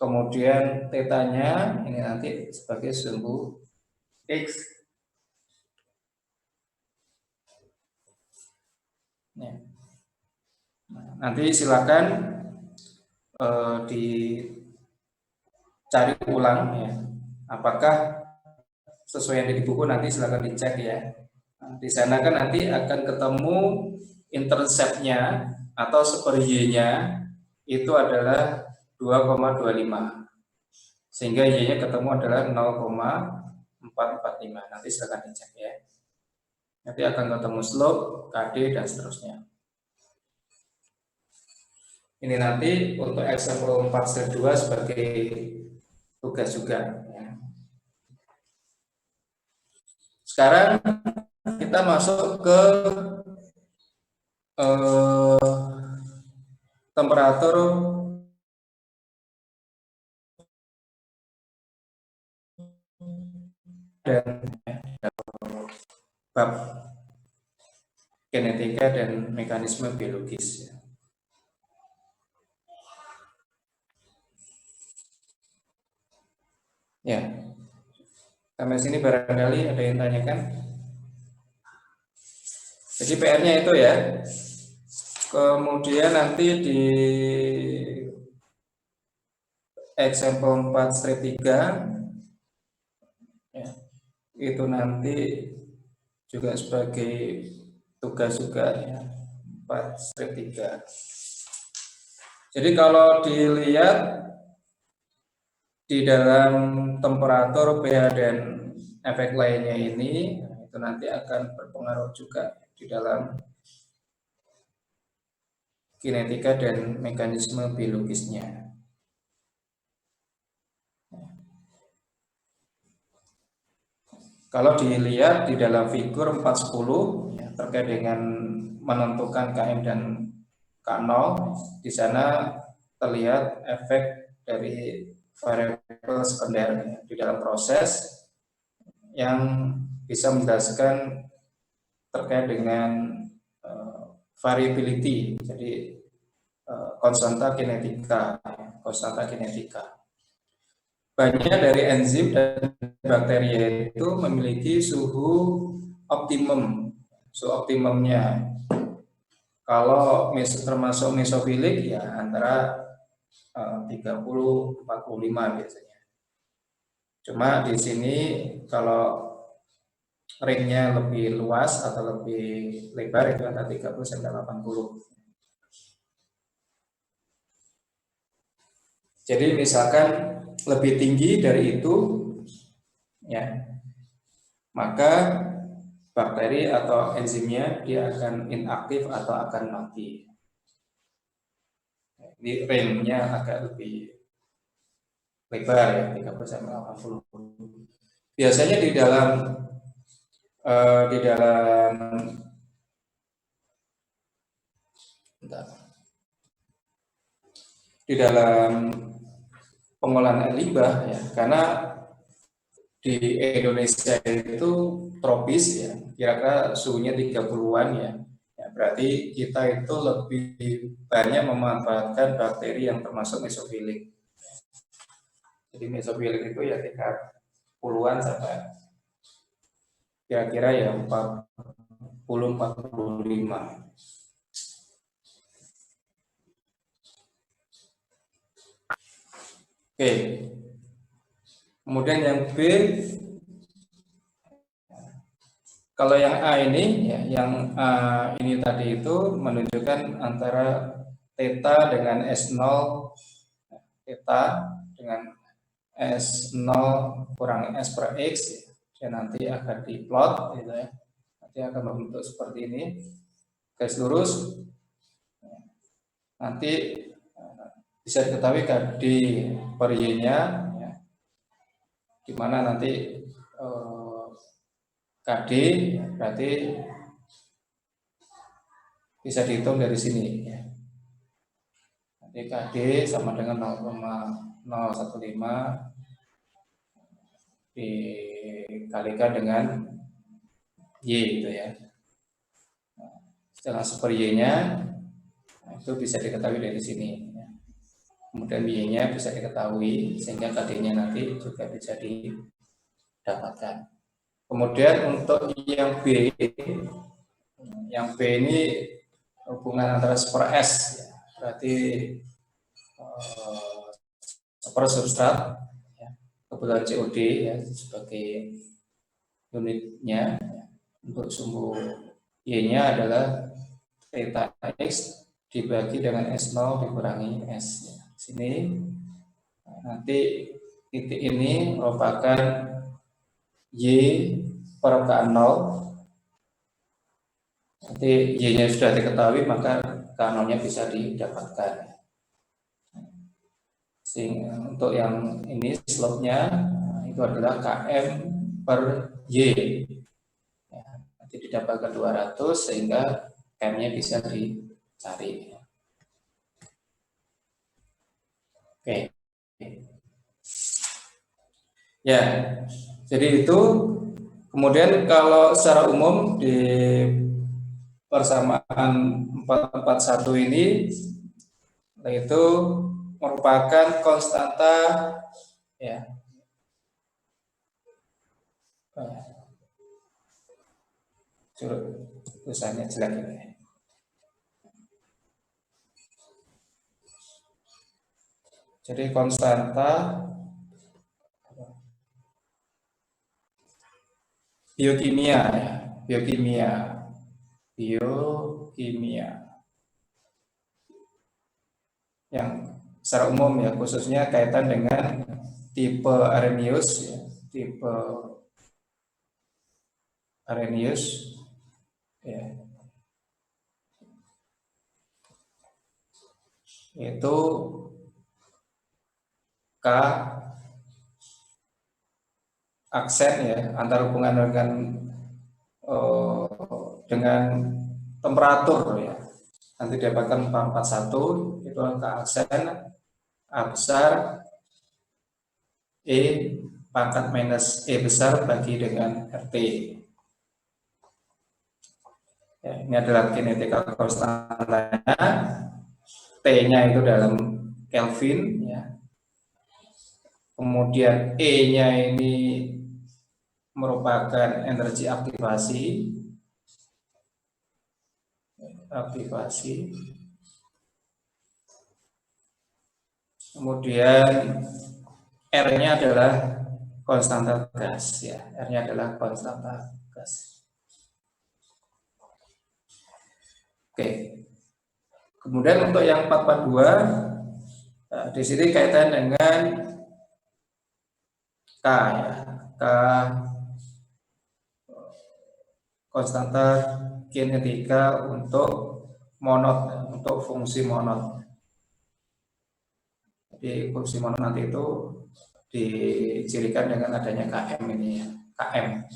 Kemudian tetanya ini nanti sebagai sumbu X. Ya. Nah, nanti silakan dicari ulang ya. Apakah sesuai yang di buku, nanti silakan dicek ya. Nah, di sana kan nanti akan ketemu interceptnya atau seper Y-nya itu adalah 2,25 sehingga Y-nya ketemu adalah 0,445. Nanti silakan dicek ya. Nanti akan ketemu slope, KD dan seterusnya. Ini nanti untuk example 4/2 sebagai tugas juga ya. Sekarang kita masuk ke temperatur dan bab kinetika dan mekanisme biologis. Ya, sampai sini barangkali ada yang tanyakan. Jadi PR-nya itu ya. Kemudian nanti di example 4/3 ya, itu nanti juga sebagai tugas juga ya, 4/3. Jadi kalau dilihat di dalam temperatur, pH dan efek lainnya ini, itu nanti akan berpengaruh juga di dalam kinetika dan mekanisme biologisnya. Kalau dilihat di dalam figur 410 ya, terkait dengan menentukan Km dan K0, di sana terlihat efek dari variabel sekunder ya, di dalam proses yang bisa menjelaskan terkait dengan variability, jadi konstanta kinetika. Banyak dari enzim dan bakteri itu memiliki suhu optimum, suhu optimumnya. Kalau termasuk mesofilik ya antara 30-45 biasanya. Cuma di sini kalau ringnya lebih luas atau lebih lebar itu antara 30-80. Jadi misalkan lebih tinggi dari itu, ya, maka bakteri atau enzimnya dia akan inaktif atau akan mati. Ini range-nya agak lebih lebar ya, 30-80. Biasanya di dalam pengolahan air limbah ya, karena di Indonesia itu tropis ya, kira-kira suhunya 30-an ya. Ya, berarti kita itu lebih banyak memanfaatkan bakteri yang termasuk mesofilik. Jadi mesofilik itu ya tingkat puluhan sampai kira-kira ya 40-45. Oke. Kemudian yang B, kalau yang A ini ya, yang A ini tadi itu menunjukkan antara theta dengan S0, theta dengan S0 kurang S per X, ya nanti akan diplot gitu ya. Nanti akan membentuk seperti ini, garis lurus. Nanti bisa diketahui di per Y-nya ya, di mana nanti KD berarti bisa dihitung dari sini ya. Nanti KD sama dengan 0,015 dikalikan dengan Y gitu ya. Setelah super Y-nya itu bisa diketahui dari sini ya. Kemudian Y-nya bisa diketahui sehingga KD-nya nanti juga bisa didapatkan. Kemudian untuk yang B ini hubungan antara super S ya, berarti super substrat ya, kebetulan COD ya sebagai unitnya ya. Untuk sumbu Y-nya adalah theta X dibagi dengan S0 dikurangi S ya. Sini nanti titik ini merupakan Y per K0. Nanti Y-nya sudah diketahui maka K0-nya bisa didapatkan. Sehingga untuk yang ini slope-nya itu adalah Km per Y. Ya, nanti didapatkan 200 sehingga Km-nya bisa dicari. Oke. Ya, jadi itu. Kemudian kalau secara umum di persamaan 441 ini itu merupakan konstanta ya. Tulisannya jelek ini. Jadi konstanta biokimia ya, biokimia yang secara umum ya, khususnya kaitan dengan tipe Arrhenius ya, tipe Arrhenius ya, itu K aksen ya, antar hubungan dengan temperatur ya, nanti dapatkan 441 itu angka aksen A besar E pangkat minus E besar bagi dengan RT ya, ini adalah kinetika konstantanya, T-nya itu dalam Kelvin ya. Kemudian E-nya ini merupakan energi aktivasi. Kemudian R-nya adalah konstanta gas ya, R-nya adalah konstanta gas. Oke. Kemudian untuk yang 442 nah, di sini kaitan dengan K ya, K konstanta kinetika untuk monod, untuk fungsi monod. Jadi fungsi monod nanti itu dicirikan dengan adanya Km ini ya, Km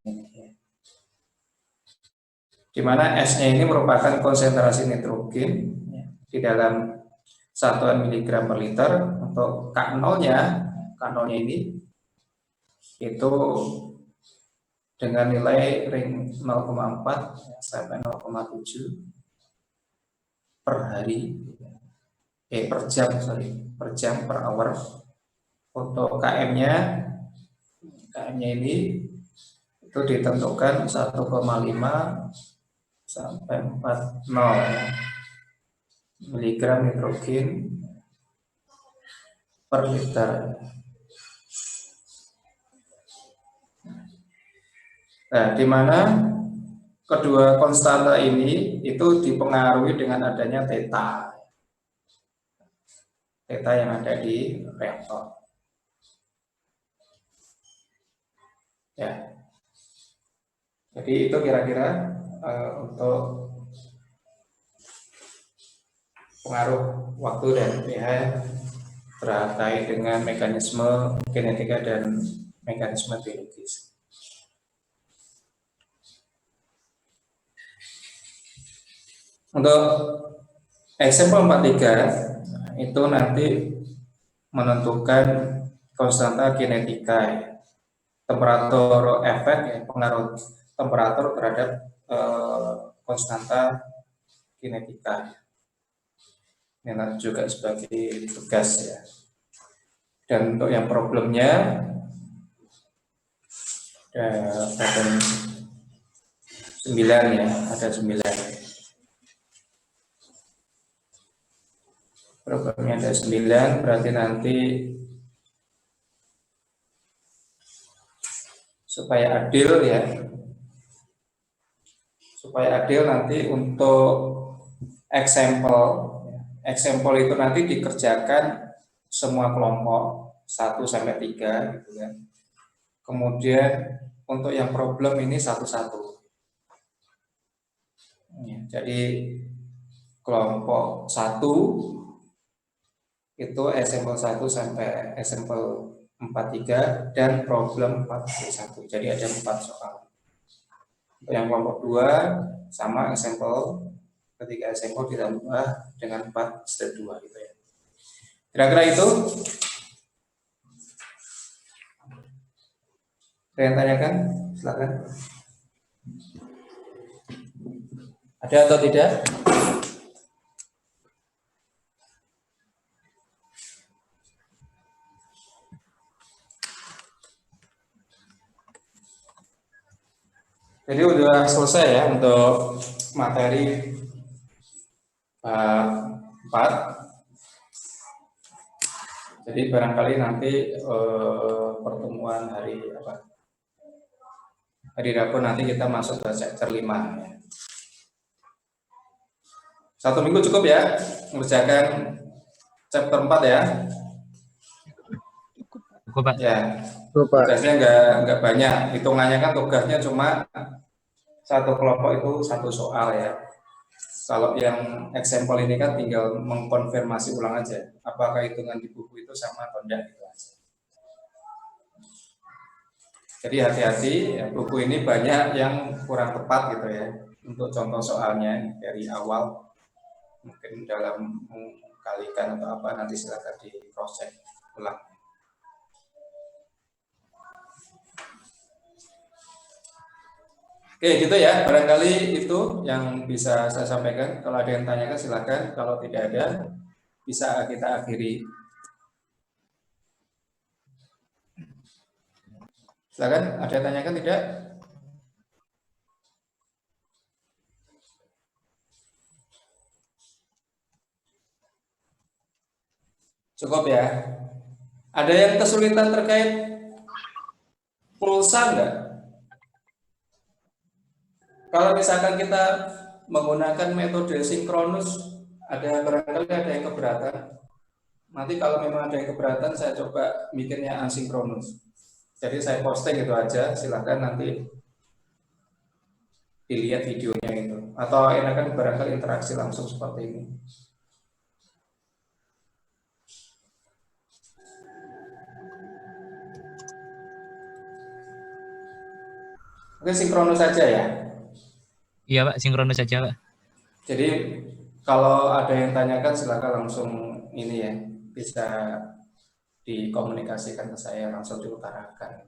ini ya. Di mana S-nya ini merupakan konsentrasi nitrogen ya, di dalam satuan miligram per liter. Untuk K0-nya ini itu dengan nilai ring 0,4 sampai 0,7 per hari per jam per hour. Untuk KM-nya ini itu ditentukan 1,5 sampai 40 miligram nitrogen per liter. Nah, di mana kedua konstanta ini itu dipengaruhi dengan adanya theta yang ada di reaktor. Ya. Jadi itu kira-kira untuk pengaruh waktu dan pH terkait dengan mekanisme kinetika dan mekanisme biologis. Untuk example 43 itu nanti menentukan konstanta kinetika ya, temperatur efek ya, pengaruh temperatur terhadap konstanta kinetika. Ini nanti juga sebagai tugas ya. Dan untuk yang problemnya ada 9 ya, ada 9. Problemnya ada 9, berarti nanti supaya adil ya, nanti untuk example itu nanti dikerjakan semua kelompok 1 sampai 3 gitu kan. Kemudian untuk yang problem ini satu-satu. Ya, jadi kelompok 1 itu example 1 sampai example 43 dan problem 41. Jadi ada 4 soal. Untuk yang kelompok 2 sama example, ketika example ditambah dengan 4/2 gitu ya. Kira-kira itu. Ada yang tanyakan? Silakan. Ada atau tidak? Jadi udah selesai ya untuk materi bab 4. Jadi barangkali nanti pertemuan hari Rabu nanti kita masuk ke chapter 5 ya. 1 minggu cukup ya mengerjakan chapter 4 ya. Cukup, Pak. Ya. Pak. Tugasnya nggak banyak. Hitungannya kan tugasnya cuma satu kelompok itu 1 soal ya. Kalau yang example ini kan tinggal mengkonfirmasi ulang aja apakah hitungan di buku itu sama atau enggak gitu aja. Jadi hati-hati ya, buku ini banyak yang kurang tepat gitu ya untuk contoh soalnya dari awal, mungkin dalam mengkalikan atau apa nanti silakan di cross check ulang. Oke gitu ya, barangkali itu yang bisa saya sampaikan. Kalau ada yang tanyakan silakan, kalau tidak ada bisa kita akhiri. Silakan, ada yang tanyakan tidak? Cukup ya. Ada yang kesulitan terkait pulsa enggak? Kalau misalkan kita menggunakan metode sinkronus, barangkali ada yang keberatan. Nanti kalau memang ada yang keberatan, saya coba bikinnya asinkronus. Jadi saya posting itu aja, silahkan nanti dilihat videonya itu. Atau enakan barangkali interaksi langsung seperti ini. Oke, sinkronus saja ya. Iya, Pak, sinkronus saja, Pak. Jadi kalau ada yang tanyakan silakan langsung ini ya, bisa dikomunikasikan ke saya, langsung diutarakan.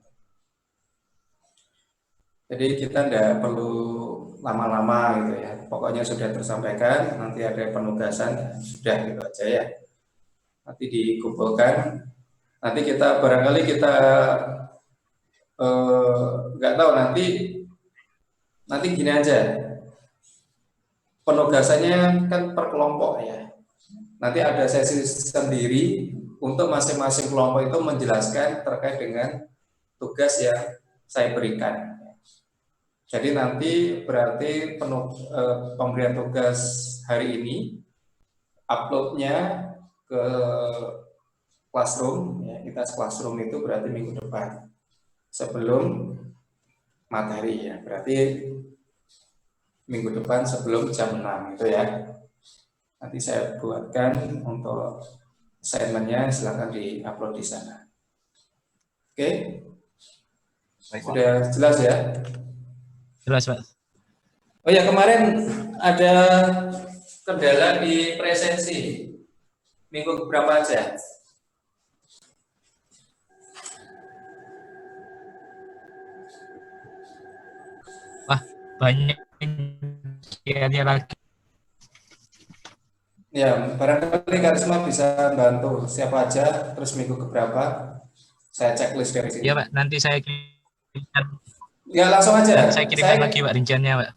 Jadi kita tidak perlu lama-lama gitu ya. Pokoknya sudah tersampaikan, nanti ada penugasan, sudah gitu aja ya. Nanti dikumpulkan. Nanti kita barangkali kita nggak tahu nanti gini aja. Penugasannya kan per kelompok ya. Nanti ada sesi sendiri untuk masing-masing kelompok itu menjelaskan terkait dengan tugas yang saya berikan. Jadi nanti berarti pemberian tugas hari ini uploadnya ke Classroom ya, kita Classroom itu berarti minggu depan sebelum materi ya, berarti minggu depan sebelum jam 6 itu ya. Nanti saya buatkan untuk assignment-nya, silahkan di-upload di sana. Oke? Sudah jelas ya? Jelas, Pak. Oh ya, kemarin ada kendala di presensi. Minggu berapa aja? Wah, banyak ya lagi. Ya, barangkali Karisma bisa bantu siapa aja, terus minggu keberapa, saya checklist dari sini. Iya, Pak, nanti saya kirimkan. Ya, langsung aja. Saya kirimkan lagi, Pak, rinciannya, Pak.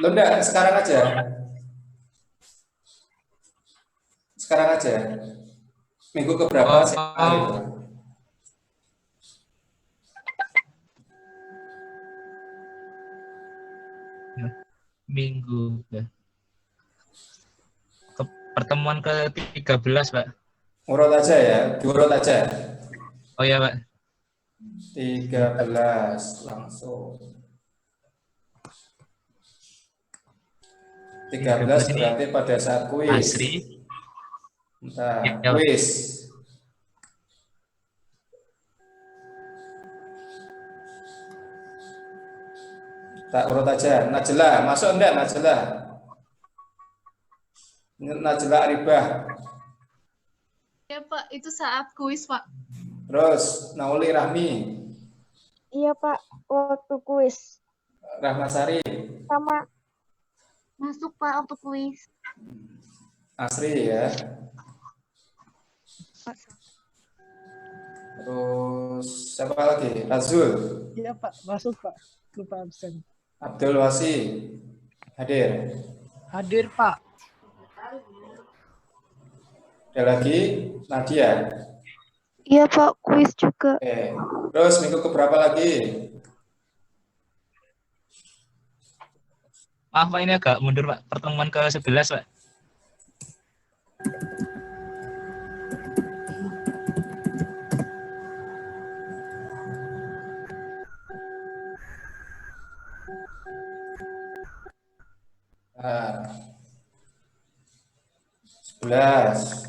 Lo enggak, sekarang aja. Sekarang aja. Minggu keberapa gitu. Minggu ya. Pertemuan ke-13, Pak. Urut aja ya, diurut aja. Oh ya, Pak. 13 langsung. 13 berarti pada saat kuis. Asri. Bentar, Ya, kuis. Tak urut aja. Najla, masuk enggak Najla? Najla Aribah. Ya Pak, itu saat kuis Pak. Terus Nauli Rahmi. Iya Pak, waktu kuis. Rahmasari. Sama. Masuk Pak waktu kuis. Asri ya. Terus siapa lagi? Azul. Iya Pak, masuk Pak. Lupa absen. Abdul Wasi. Hadir. Hadir Pak. Ada lagi Nadia. Iya Pak, kuis juga. Oke. Terus minggu keberapa lagi? Maaf Pak, ini agak mundur Pak. Pertemuan ke-11 Pak. Nah, 11.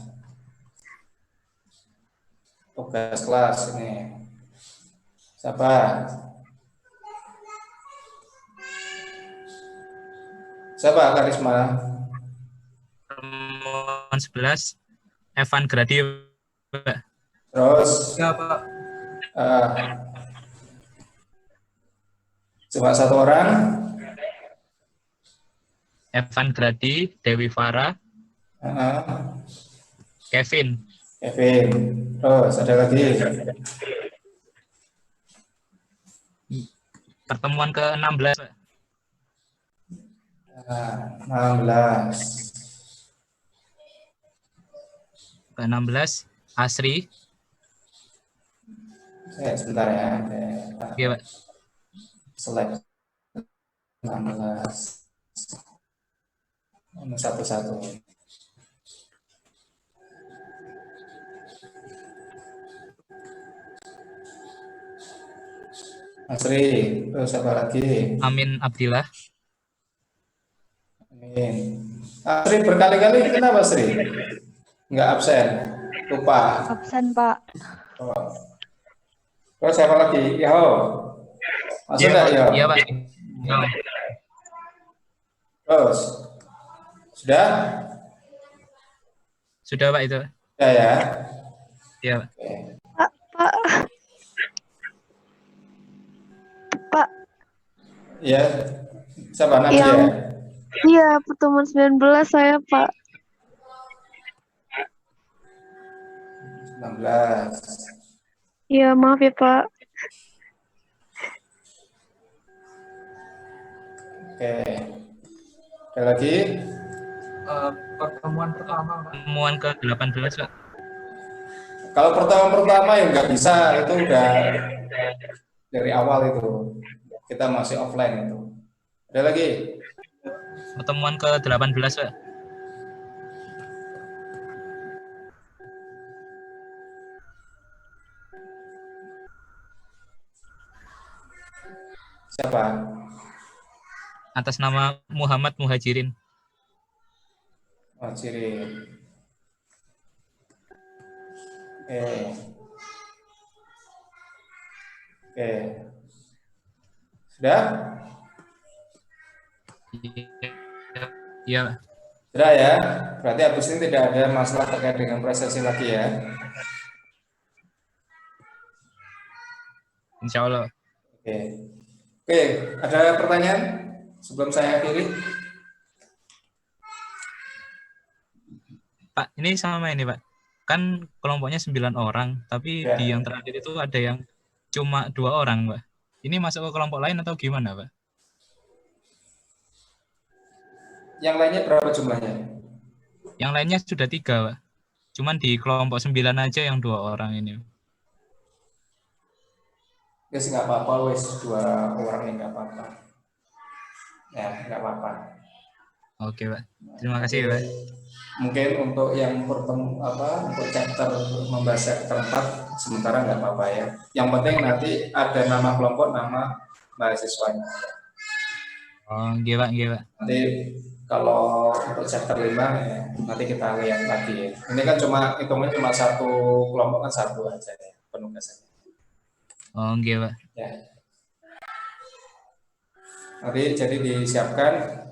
Tugas kelas ini. Siapa? Siapa Karisma? Pertemuan 11 Evan Gradi Pak. Terus Ya Pak. cuma satu orang. Evan Gradi, Dewi Farah, Kevin. Kevin. Terus ada lagi. Pertemuan ke-16 Pak. 16. Ke-16 Asri. Sebentar ya. Iya Pak. Select 16. Satu-satu. Asri, terus apa lagi? Amin Abdillah. Amin. Asri berkali-kali kenapa Asri? Enggak absen, lupa. Absen Pak. Oh. Terus siapa lagi? Yo. Masuk enggak Yo? Iya Pak. Ya. Terus sudah? Sudah Pak itu. Ya ya. Iya Pak. Oke. Pak. Pak. Ya. Siapa Nadia? Iya, pertemuan 19 saya Pak. 16. Iya, maaf ya Pak. Oke. Ada lagi? Pertemuan ke-18 Pak. Kalau pertama ya nggak bisa, itu udah dari awal itu. Kita masih offline itu. Ada lagi? Pertemuan ke-18 Pak. Siapa? Atas nama Muhammad Muhajirin. Oh, ciri. Oke. Oke. Sudah? Iya. Sudah ya. Berarti habis ini tidak ada masalah terkait dengan prestasi lagi ya. Insya Allah. Oke. Oke, ada pertanyaan sebelum saya akhiri? Pak, ini sama ini Pak. Kan kelompoknya 9 orang, tapi Ya. di yang terakhir itu ada yang cuma 2 orang Pak. Ini masuk ke kelompok lain atau gimana Pak? Yang lainnya berapa jumlahnya? Yang lainnya sudah 3 Pak. Cuman di kelompok 9 aja yang 2 orang ini. Guys, nggak apa-apa, wes 2 orang ini nggak apa-apa. Ya, nggak apa-apa. Oke Pak. Terima kasih Pak. Mungkin untuk yang untuk chapter membahas chapter 4 sementara nggak apa-apa ya. Yang penting nanti ada nama kelompok, nama mahasiswanya. Oh, iya Pak, iya Pak. Nanti kalau untuk chapter 5 ya, nanti kita lihat lagi ya. Ini kan hitungannya cuma satu kelompok kan satu aja ya penugasannya. Oh, iya Pak. Ya. Nanti jadi disiapkan.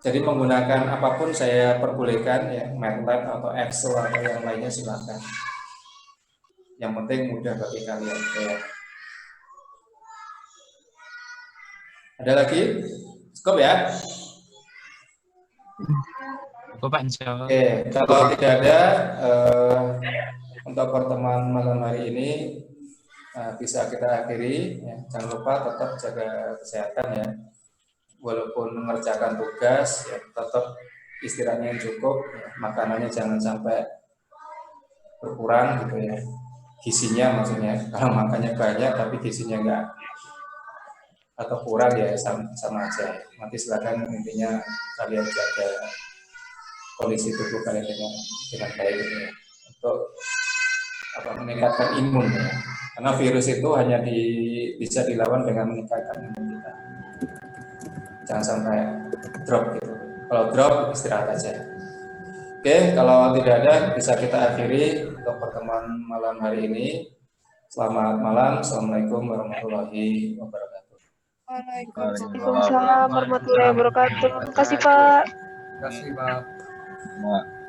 Jadi menggunakan apapun saya perbolehkan ya, MATLAB atau Excel atau yang lainnya silakan. Yang penting mudah bagi kalian ya. Ada lagi? Cukup ya? Bapak jawab. Oke, kalau tidak ada untuk pertemuan malam hari ini bisa kita akhiri. Ya. Jangan lupa tetap jaga kesehatan ya. Walaupun mengerjakan tugas, ya, tetap istirahatnya yang cukup, ya. Makanannya jangan sampai berkurang gitu ya. Gizinya maksudnya, kalau makannya banyak tapi gizinya enggak atau kurang ya sama aja. Nanti silakan intinya kalian jaga kondisi tubuh kalian dengan baik gitu ya. Untuk meningkatkan imun ya. Karena virus itu hanya bisa dilawan dengan meningkatkan imun kita. Jangan sampai drop gitu. Kalau drop istirahat aja. Oke, kalau tidak ada bisa kita akhiri untuk pertemuan malam hari ini. Selamat malam. Assalamualaikum warahmatullahi wabarakatuh. Waalaikumsalam warahmatullahi wabarakatuh. Terima kasih, Pak. Terima kasih, Pak.